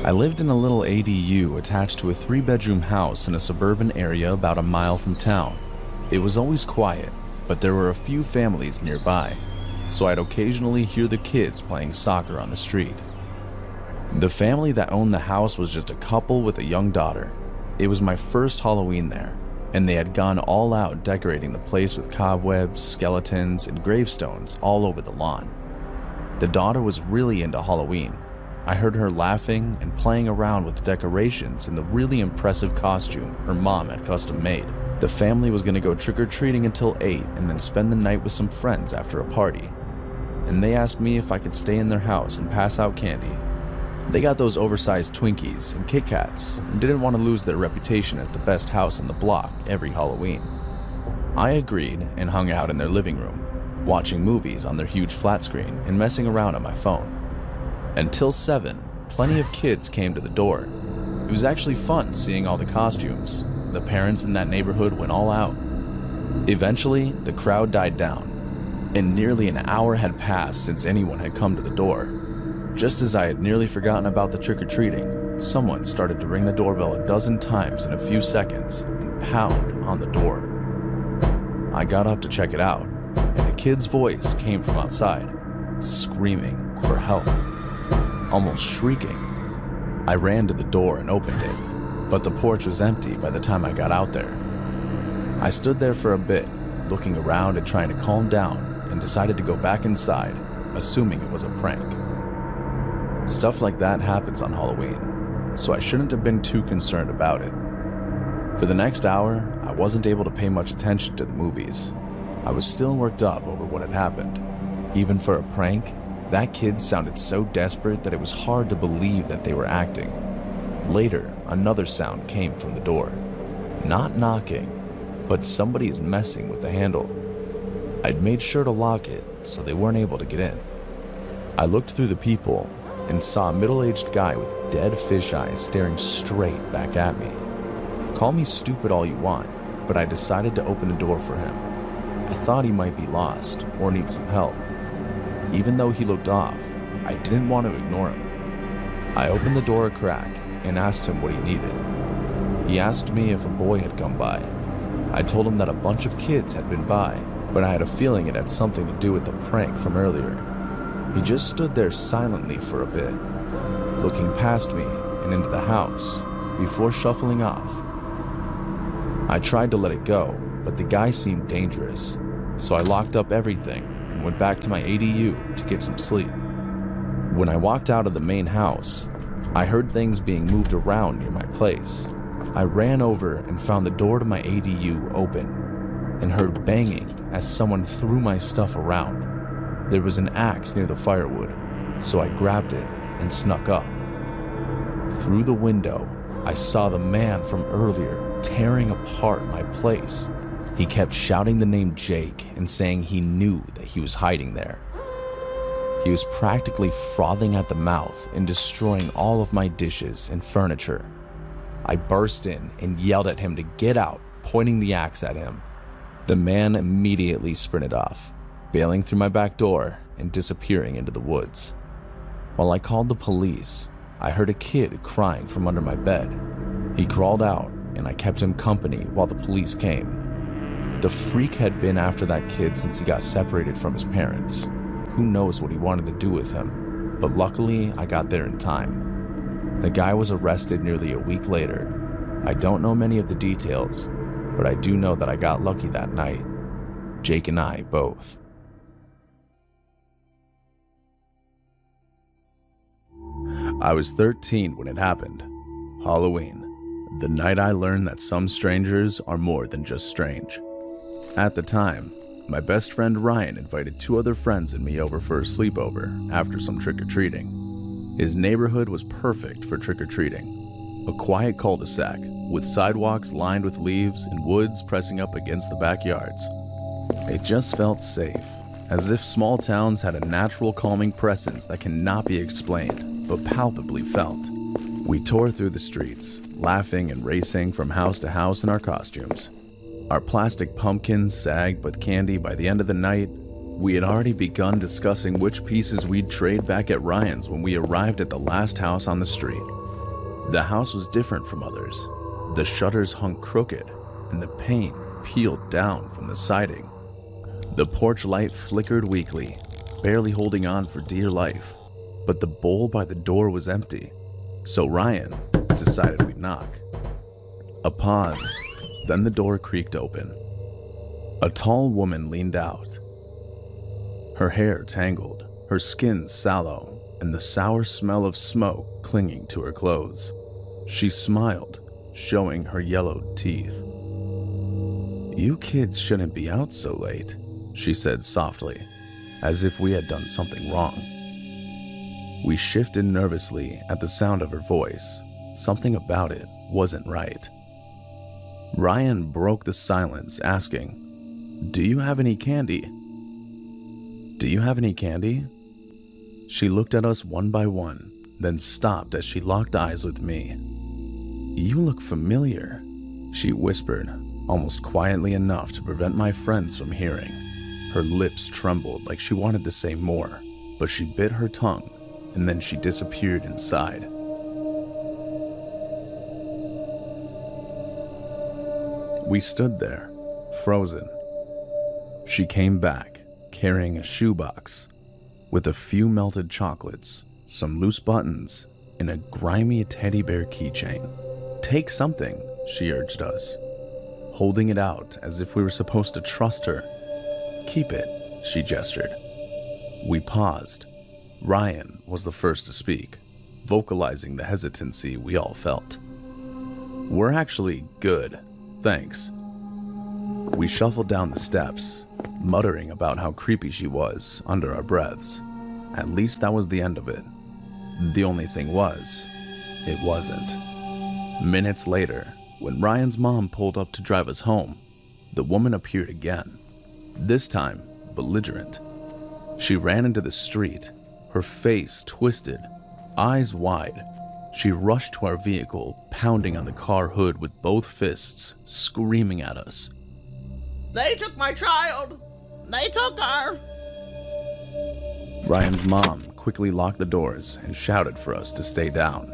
I lived in a little ADU attached to a 3-bedroom house in a suburban area about a mile from town. It was always quiet, but there were a few families nearby, so I'd occasionally hear the kids playing soccer on the street. The family that owned the house was just a couple with a young daughter. It was my first Halloween there, and they had gone all out decorating the place with cobwebs, skeletons, and gravestones all over the lawn. The daughter was really into Halloween. I heard her laughing and playing around with the decorations in the really impressive costume her mom had custom made. The family was going to go trick-or-treating until 8 and then spend the night with some friends after a party. And they asked me if I could stay in their house and pass out candy. They got those oversized Twinkies and Kit Kats and didn't want to lose their reputation as the best house on the block every Halloween. I agreed and hung out in their living room, watching movies on their huge flat screen and messing around on my phone. Until 7, plenty of kids came to the door. It was actually fun seeing all the costumes. The parents in that neighborhood went all out. Eventually, the crowd died down, and nearly an hour had passed since anyone had come to the door. Just as I had nearly forgotten about the trick-or-treating, someone started to ring the doorbell a dozen times in a few seconds and pound on the door. I got up to check it out, and a kid's voice came from outside, screaming for help. Almost shrieking. I ran to the door and opened it, but the porch was empty by the time I got out there. I stood there for a bit, looking around and trying to calm down, and decided to go back inside, assuming it was a prank. Stuff like that happens on Halloween, so I shouldn't have been too concerned about it. For the next hour, I wasn't able to pay much attention to the movies. I was still worked up over what had happened. Even for a prank, that kid sounded so desperate that it was hard to believe that they were acting. Later, another sound came from the door. Not knocking, but somebody's messing with the handle. I'd made sure to lock it so they weren't able to get in. I looked through the people and saw a middle-aged guy with dead fish eyes staring straight back at me. Call me stupid all you want, but I decided to open the door for him. I thought he might be lost or need some help. Even though he looked off, I didn't want to ignore him. I opened the door a crack and asked him what he needed. He asked me if a boy had come by. I told him that a bunch of kids had been by, but I had a feeling it had something to do with the prank from earlier. He just stood there silently for a bit, looking past me and into the house before shuffling off. I tried to let it go, but the guy seemed dangerous, so I locked up everything and went back to my ADU to get some sleep. When I walked out of the main house, I heard things being moved around near my place. I ran over and found the door to my ADU open and heard banging as someone threw my stuff around. There was an axe near the firewood, so I grabbed it and snuck up. Through the window, I saw the man from earlier tearing apart my place. He kept shouting the name Jake and saying he knew that he was hiding there. He was practically frothing at the mouth and destroying all of my dishes and furniture. I burst in and yelled at him to get out, pointing the axe at him. The man immediately sprinted off, bailing through my back door and disappearing into the woods. While I called the police, I heard a kid crying from under my bed. He crawled out and I kept him company while the police came. The freak had been after that kid since he got separated from his parents. Who knows what he wanted to do with him, but luckily I got there in time. The guy was arrested nearly a week later. I don't know many of the details, but I do know that I got lucky that night. Jake and I both. I was 13 when it happened. Halloween, the night I learned that some strangers are more than just strange. At the time, my best friend Ryan invited 2 other friends and me over for a sleepover after some trick-or-treating. His neighborhood was perfect for trick-or-treating. A quiet cul-de-sac with sidewalks lined with leaves and woods pressing up against the backyards. It just felt safe, as if small towns had a natural calming presence that cannot be explained, but palpably felt. We tore through the streets, laughing and racing from house to house in our costumes. Our plastic pumpkins sagged with candy. By the end of the night, we had already begun discussing which pieces we'd trade back at Ryan's when we arrived at the last house on the street. The house was different from others. The shutters hung crooked, and the paint peeled down from the siding. The porch light flickered weakly, barely holding on for dear life, but the bowl by the door was empty, so Ryan decided we'd knock. A pause, then the door creaked open. A tall woman leaned out. Her hair tangled, her skin sallow, and the sour smell of smoke clinging to her clothes. She smiled, showing her yellowed teeth. "You kids shouldn't be out so late," she said softly, as if we had done something wrong. We shifted nervously at the sound of her voice. Something about it wasn't right. Ryan broke the silence, asking, "Do you have any candy? Do you have any candy?" She looked at us one by one, then stopped as she locked eyes with me. "You look familiar," she whispered, almost quietly enough to prevent my friends from hearing. Her lips trembled like she wanted to say more, but she bit her tongue, and then she disappeared inside. We stood there, frozen. She came back, carrying a shoebox with a few melted chocolates, some loose buttons, and a grimy teddy bear keychain. "Take something," she urged us, holding it out as if we were supposed to trust her. "Keep it," she gestured. We paused. Ryan was the first to speak, vocalizing the hesitancy we all felt. "We're actually good, thanks." We shuffled down the steps, muttering about how creepy she was under our breaths. At least that was the end of it. The only thing was, it wasn't. Minutes later, when Ryan's mom pulled up to drive us home, the woman appeared again, this time belligerent. She ran into the street, her face twisted, eyes wide. She rushed to our vehicle, pounding on the car hood with both fists, screaming at us. "They took my child! They took her!" Ryan's mom quickly locked the doors and shouted for us to stay down.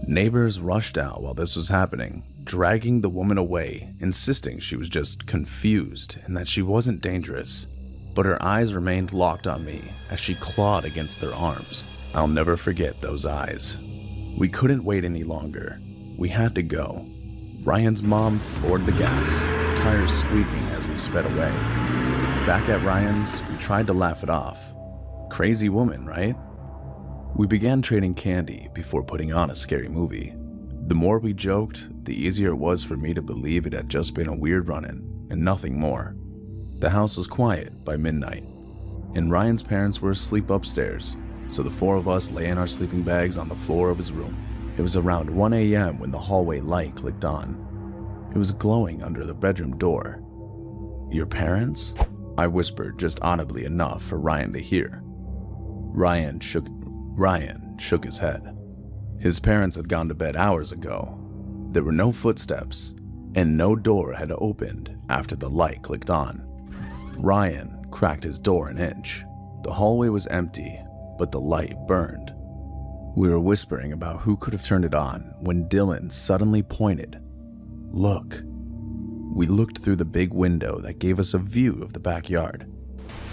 Neighbors rushed out while this was happening, dragging the woman away, insisting she was just confused and that she wasn't dangerous. But her eyes remained locked on me as she clawed against their arms. I'll never forget those eyes. We couldn't wait any longer. We had to go. Ryan's mom floored the gas, tires squeaking as we sped away. Back at Ryan's, we tried to laugh it off. Crazy woman, right? We began trading candy before putting on a scary movie. The more we joked, the easier it was for me to believe it had just been a weird run-in and nothing more. The house was quiet by midnight, and Ryan's parents were asleep upstairs, so the four of us lay in our sleeping bags on the floor of his room. It was around 1 a.m. when the hallway light clicked on. It was glowing under the bedroom door. "Your parents?" I whispered just audibly enough for Ryan to hear. Ryan shook his head. His parents had gone to bed hours ago. There were no footsteps, and no door had opened after the light clicked on. Ryan cracked his door an inch. The hallway was empty, but the light burned. We were whispering about who could have turned it on when Dylan suddenly pointed. "Look." We looked through the big window that gave us a view of the backyard.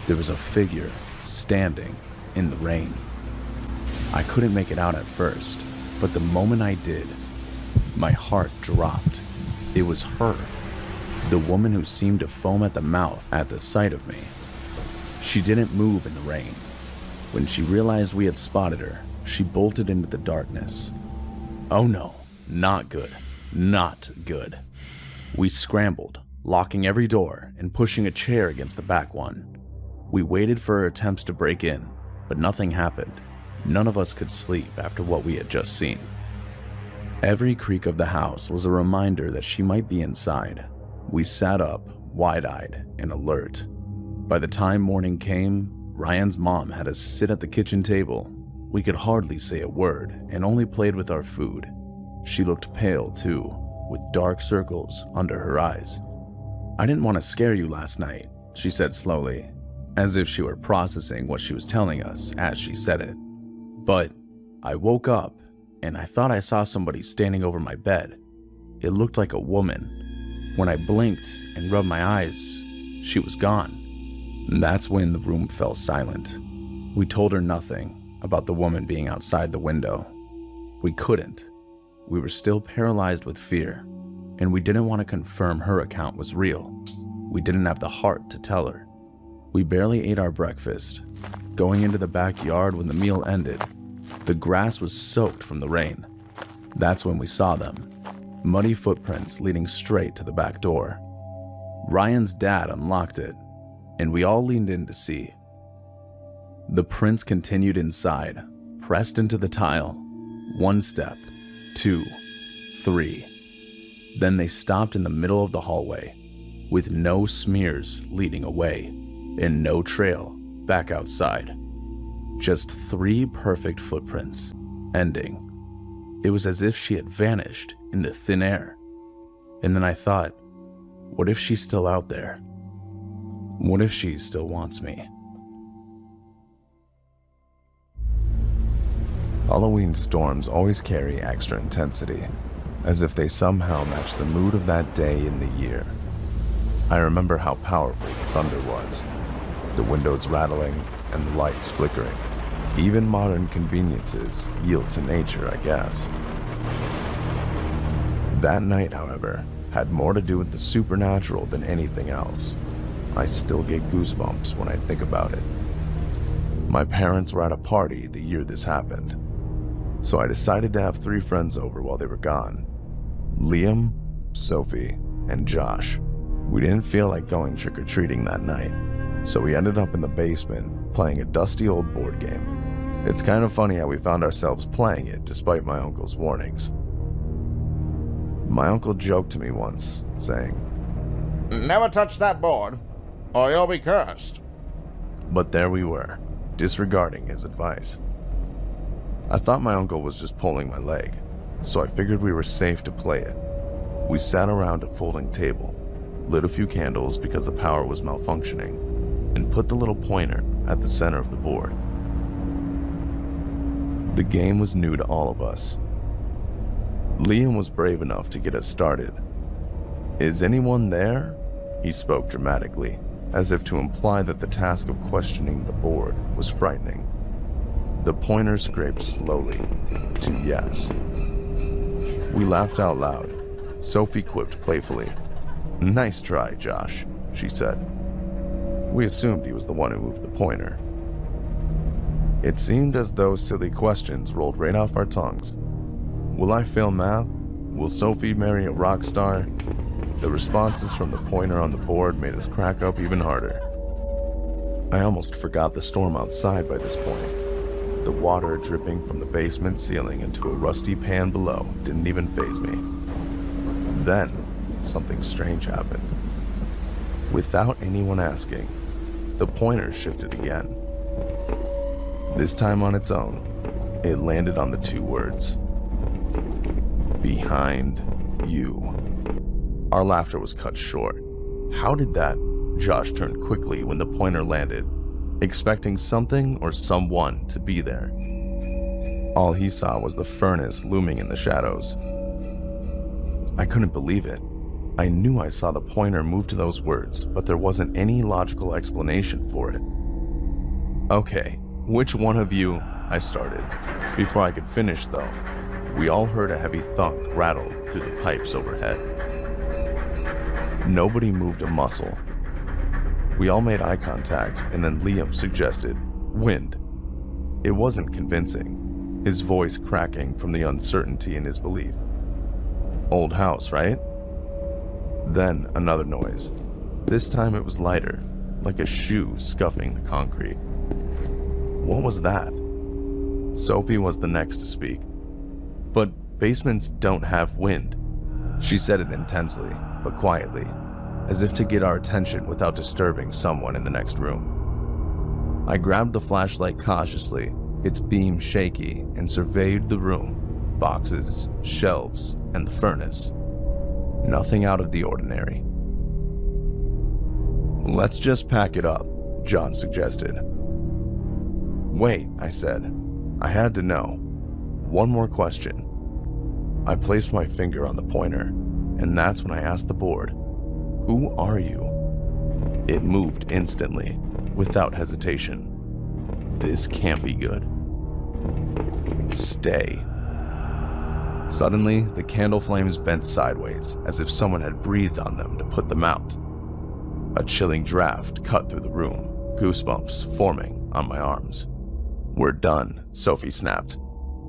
There was a figure standing in the rain. I couldn't make it out at first, but the moment I did, my heart dropped. It was her, the woman who seemed to foam at the mouth at the sight of me. She didn't move in the rain. When she realized we had spotted her, she bolted into the darkness. Oh no, not good, not good. We scrambled, locking every door and pushing a chair against the back one. We waited for her attempts to break in, but nothing happened. None of us could sleep after what we had just seen. Every creak of the house was a reminder that she might be inside. We sat up, wide-eyed and alert. By the time morning came, Ryan's mom had us sit at the kitchen table. We could hardly say a word and only played with our food. She looked pale too, with dark circles under her eyes. "I didn't want to scare you last night," she said slowly, as if she were processing what she was telling us as she said it. "But I woke up and I thought I saw somebody standing over my bed. It looked like a woman. When I blinked and rubbed my eyes, she was gone. And that's when the room fell silent. We told her nothing about the woman being outside the window. We couldn't. We were still paralyzed with fear, and we didn't want to confirm her account was real. We didn't have the heart to tell her. We barely ate our breakfast. Going into the backyard when the meal ended, the grass was soaked from the rain. That's when we saw them. Muddy footprints leading straight to the back door. Ryan's dad unlocked it, and we all leaned in to see. The prints continued inside, pressed into the tile. 1 step, 2, 3. Then they stopped in the middle of the hallway, with no smears leading away, and no trail back outside. Just 3 perfect footprints, ending. It was as if she had vanished into thin air. And then I thought, what if she's still out there? What if she still wants me? Halloween storms always carry extra intensity, as if they somehow match the mood of that day in the year. I remember how powerful the thunder was, the windows rattling and the lights flickering. Even modern conveniences yield to nature, I guess. That night, however, had more to do with the supernatural than anything else. I still get goosebumps when I think about it. My parents were at a party the year this happened, so I decided to have 3 friends over while they were gone. Liam, Sophie, and Josh. We didn't feel like going trick-or-treating that night, so we ended up in the basement playing a dusty old board game. It's kind of funny how we found ourselves playing it despite my uncle's warnings. My uncle joked to me once, saying, Never touch that board, or you'll be cursed. But there we were, disregarding his advice. I thought my uncle was just pulling my leg, so I figured we were safe to play it. We sat around a folding table, lit a few candles because the power was malfunctioning, and put the little pointer at the center of the board. The game was new to all of us. Liam was brave enough to get us started. Is anyone there? He spoke dramatically, as if to imply that the task of questioning the board was frightening. The pointer scraped slowly to yes. We laughed out loud. Sophie quipped playfully, "Nice try, Josh," she said. We assumed he was the one who moved the pointer. It seemed as though silly questions rolled right off our tongues. Will I fail math? Will Sophie marry a rock star? The responses from the pointer on the board made us crack up even harder. I almost forgot the storm outside by this point. The water dripping from the basement ceiling into a rusty pan below didn't even faze me. Then, something strange happened. Without anyone asking, the pointer shifted again. This time on its own, it landed on the 2 words, "Behind you." Our laughter was cut short. How did that? Josh turned quickly when the pointer landed, expecting something or someone to be there. All he saw was the furnace looming in the shadows. I couldn't believe it. I knew I saw the pointer move to those words, but there wasn't any logical explanation for it. "Okay, which one of you?" I started. Before I could finish, though, we all heard a heavy thunk rattle through the pipes overhead. Nobody moved a muscle. We all made eye contact, and then Liam suggested, "Wind." It wasn't convincing, his voice cracking from the uncertainty in his belief. "Old house, right?" Then another noise. This time it was lighter, like a shoe scuffing the concrete. What was that? Sophie was the next to speak. "But basements don't have wind." She said it intensely, but quietly, as if to get our attention without disturbing someone in the next room. I grabbed the flashlight cautiously, its beam shaky, and surveyed the room, boxes, shelves, and the furnace. Nothing out of the ordinary. "Let's just pack it up," John suggested. "Wait," I said. I had to know. One more question. I placed my finger on the pointer, and that's when I asked the board, "Who are you?" It moved instantly, without hesitation. This can't be good. Stay. Suddenly, the candle flames bent sideways, as if someone had breathed on them to put them out. A chilling draft cut through the room, goosebumps forming on my arms. "We're done," Sophie snapped,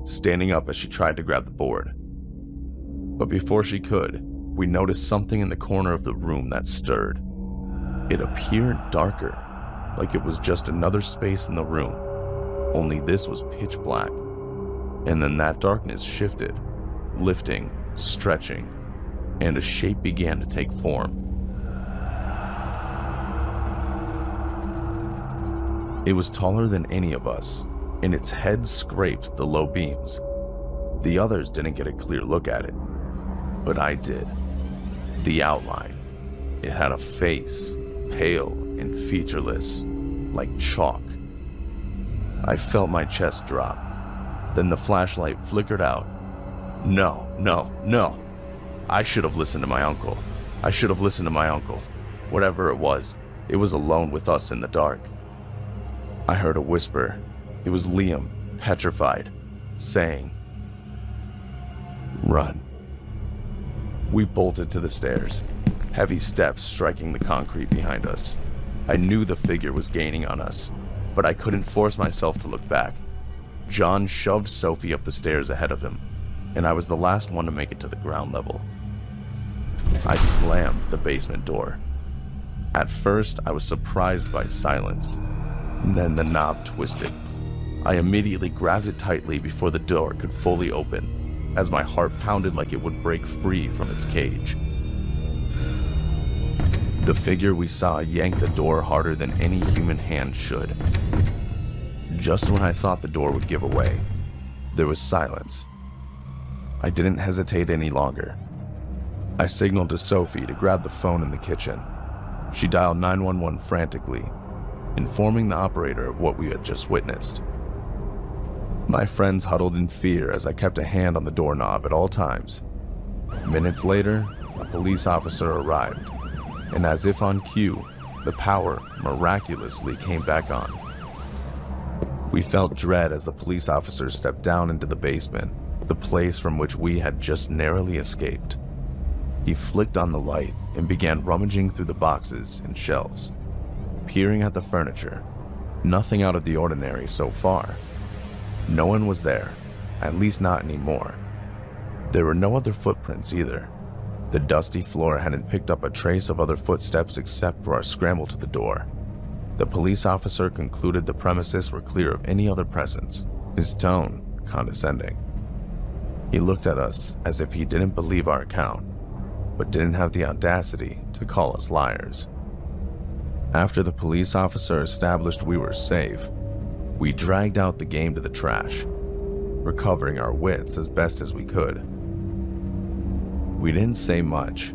standing up as she tried to grab the board. But before she could, we noticed something in the corner of the room that stirred. It appeared darker, like it was just another space in the room, only this was pitch black. And then that darkness shifted, lifting, stretching, and a shape began to take form. It was taller than any of us, and its head scraped the low beams. The others didn't get a clear look at it, but I did. The outline. It had a face, pale and featureless, like chalk. I felt my chest drop. Then the flashlight flickered out. No. I should have listened to my uncle. Whatever it was alone with us in the dark. I heard a whisper. It was Liam, petrified, saying, "Run." We bolted to the stairs, heavy steps striking the concrete behind us. I knew the figure was gaining on us, but I couldn't force myself to look back. John shoved Sophie up the stairs ahead of him, and I was the last one to make it to the ground level. I slammed the basement door. At first, I was surprised by silence. Then the knob twisted. I immediately grabbed it tightly before the door could fully open, as my heart pounded like it would break free from its cage. The figure we saw yanked the door harder than any human hand should. Just when I thought the door would give away, there was silence. I didn't hesitate any longer. I signaled to Sophie to grab the phone in the kitchen. She dialed 911 frantically, informing the operator of what we had just witnessed. My friends huddled in fear as I kept a hand on the doorknob at all times. Minutes later, a police officer arrived, and as if on cue, the power miraculously came back on. We felt dread as the police officer stepped down into the basement, the place from which we had just narrowly escaped. He flicked on the light and began rummaging through the boxes and shelves, peering at the furniture. Nothing out of the ordinary so far. No one was there, at least not anymore. There were no other footprints either. The dusty floor hadn't picked up a trace of other footsteps except for our scramble to the door. The police officer concluded the premises were clear of any other presence, his tone condescending. He looked at us as if he didn't believe our account, but didn't have the audacity to call us liars. After the police officer established we were safe, we dragged out the game to the trash, recovering our wits as best as we could. We didn't say much.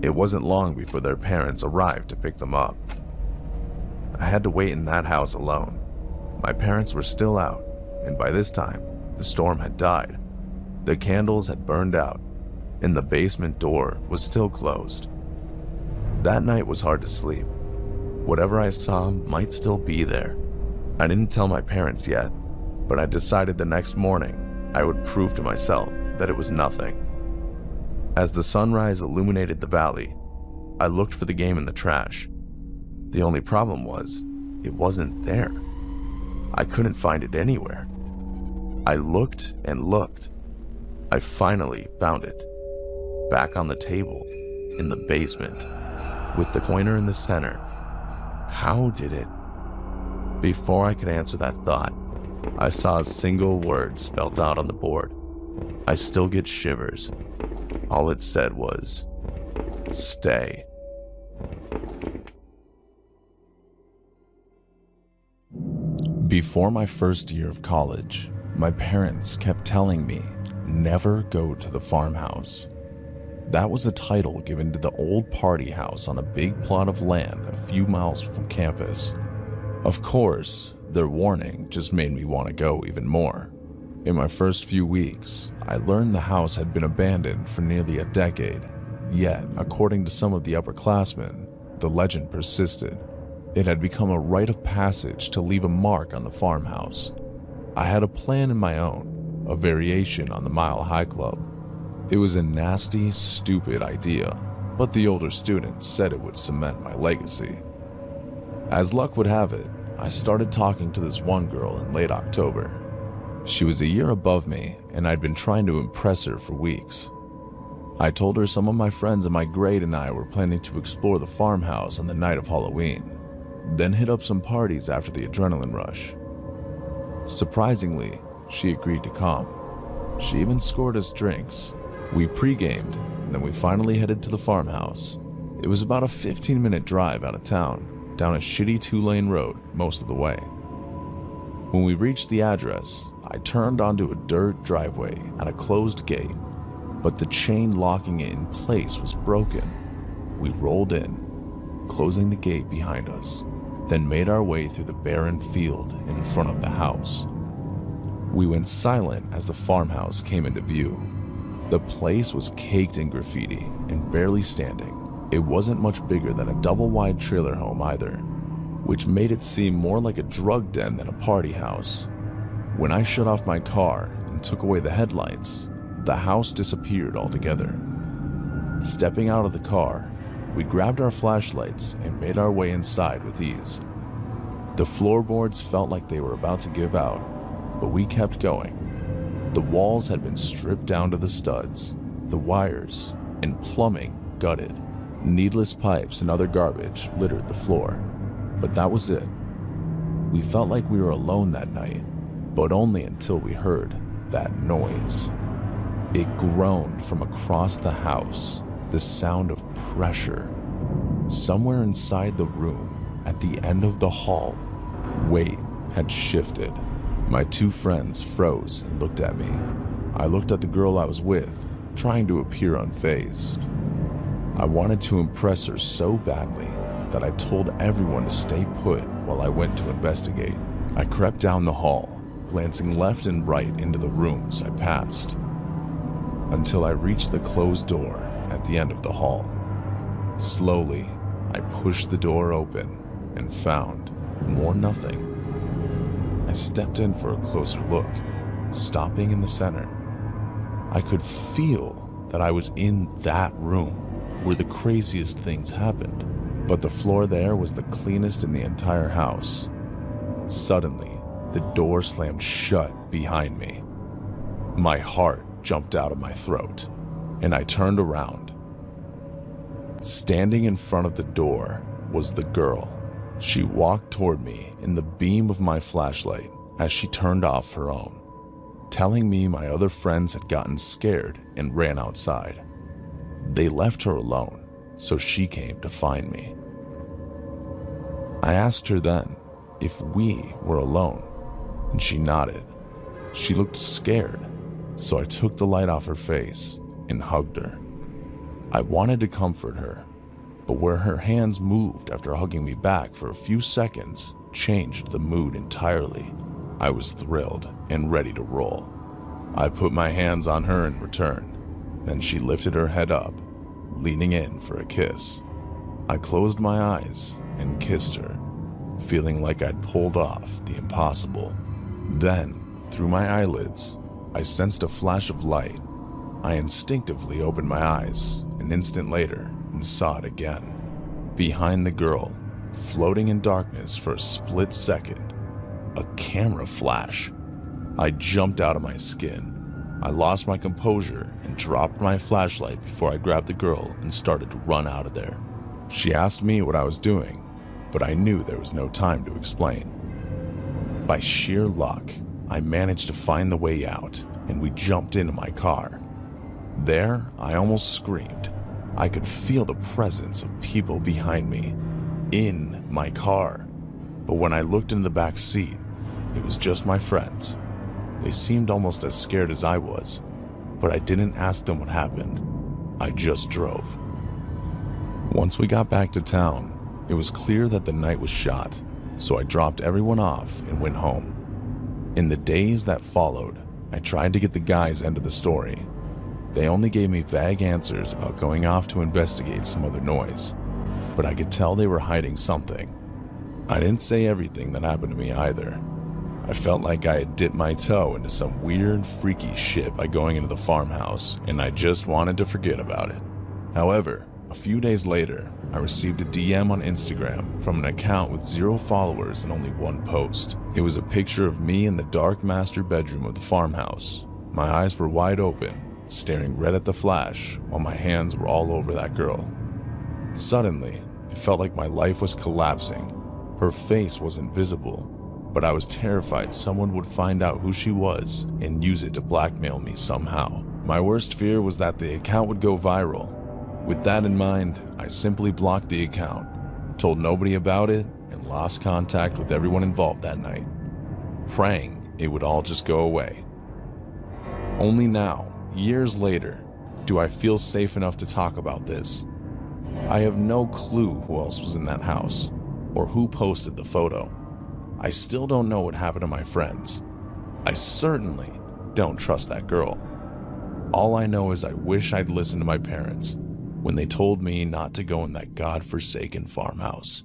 It wasn't long before their parents arrived to pick them up. I had to wait in that house alone. My parents were still out, and by this time, the storm had died. The candles had burned out, and the basement door was still closed. That night was hard to sleep. Whatever I saw might still be there. I didn't tell my parents yet, but I decided the next morning I would prove to myself that it was nothing. As the sunrise illuminated the valley, I looked for the game in the trash. The only problem was, it wasn't there. I couldn't find it anywhere. I looked and looked. I finally found it. Back on the table, in the basement, with the pointer in the center. How did it? Before I could answer that thought, I saw a single word spelled out on the board. I still get shivers. All it said was, "Stay." Before my first year of college, my parents kept telling me, never go to the farmhouse. That was a title given to the old party house on a big plot of land a few miles from campus. Of course, their warning just made me want to go even more. In my first few weeks, I learned the house had been abandoned for nearly a decade. Yet, according to some of the upperclassmen, the legend persisted. It had become a rite of passage to leave a mark on the farmhouse. I had a plan in my own, a variation on the Mile High Club. It was a nasty, stupid idea, but the older students said it would cement my legacy. As luck would have it, I started talking to this one girl in late October. She was a year above me, and I'd been trying to impress her for weeks. I told her some of my friends in my grade and I were planning to explore the farmhouse on the night of Halloween, then hit up some parties after the adrenaline rush. Surprisingly, she agreed to come. She even scored us drinks. We pre-gamed, and then we finally headed to the farmhouse. It was about a 15-minute drive out of town, down a shitty 2-lane road most of the way. When we reached the address, I turned onto a dirt driveway at a closed gate, but the chain locking it in place was broken. We rolled in, closing the gate behind us, then made our way through the barren field in front of the house. We went silent as the farmhouse came into view. The place was caked in graffiti and barely standing. It wasn't much bigger than a double-wide trailer home either, which made it seem more like a drug den than a party house. When I shut off my car and took away the headlights, the house disappeared altogether. Stepping out of the car, we grabbed our flashlights and made our way inside with ease. The floorboards felt like they were about to give out, but we kept going. The walls had been stripped down to the studs, the wires and plumbing gutted. Needless pipes and other garbage littered the floor, but that was it. We felt like we were alone that night, but only until we heard that noise. It groaned from across the house, the sound of pressure. Somewhere inside the room, at the end of the hall, weight had shifted. My two friends froze and looked at me. I looked at the girl I was with, trying to appear unfazed. I wanted to impress her so badly that I told everyone to stay put while I went to investigate. I crept down the hall, glancing left and right into the rooms I passed, until I reached the closed door at the end of the hall. Slowly, I pushed the door open and found more nothing. I stepped in for a closer look, stopping in the center. I could feel that I was in that room where the craziest things happened, but the floor there was the cleanest in the entire house. Suddenly, the door slammed shut behind me. My heart jumped out of my throat, and I turned around. Standing in front of the door was the girl. She walked toward me in the beam of my flashlight as she turned off her own, telling me my other friends had gotten scared and ran outside. They left her alone, so she came to find me. I asked her then if we were alone, and she nodded. She looked scared, so I took the light off her face and hugged her. I wanted to comfort her, but where her hands moved after hugging me back for a few seconds changed the mood entirely. I was thrilled and ready to roll. I put my hands on her in return. Then she lifted her head up, leaning in for a kiss. I closed my eyes and kissed her, feeling like I'd pulled off the impossible. Then, through my eyelids, I sensed a flash of light. I instinctively opened my eyes an instant later and saw it again. Behind the girl, floating in darkness for a split second, a camera flash. I jumped out of my skin. I lost my composure and dropped my flashlight before I grabbed the girl and started to run out of there. She asked me what I was doing, but I knew there was no time to explain. By sheer luck, I managed to find the way out, and we jumped into my car. There, I almost screamed. I could feel the presence of people behind me, in my car. But when I looked in the back seat, it was just my friends. They seemed almost as scared as I was, but I didn't ask them what happened. I just drove. Once we got back to town, it was clear that the night was shot, so I dropped everyone off and went home. In the days that followed, I tried to get the guy's end of the story. They only gave me vague answers about going off to investigate some other noise, but I could tell they were hiding something. I didn't say everything that happened to me either. I felt like I had dipped my toe into some weird, freaky shit by going into the farmhouse, and I just wanted to forget about it. However, a few days later, I received a DM on Instagram from an account with 0 followers and only 1 post. It was a picture of me in the dark master bedroom of the farmhouse. My eyes were wide open, staring red at the flash, while my hands were all over that girl. Suddenly, it felt like my life was collapsing. Her face was invisible, but I was terrified someone would find out who she was and use it to blackmail me somehow. My worst fear was that the account would go viral. With that in mind, I simply blocked the account, told nobody about it, and lost contact with everyone involved that night, praying it would all just go away. Only now, years later, do I feel safe enough to talk about this. I have no clue who else was in that house, or who posted the photo. I still don't know what happened to my friends. I certainly don't trust that girl. All I know is I wish I'd listened to my parents when they told me not to go in that godforsaken farmhouse.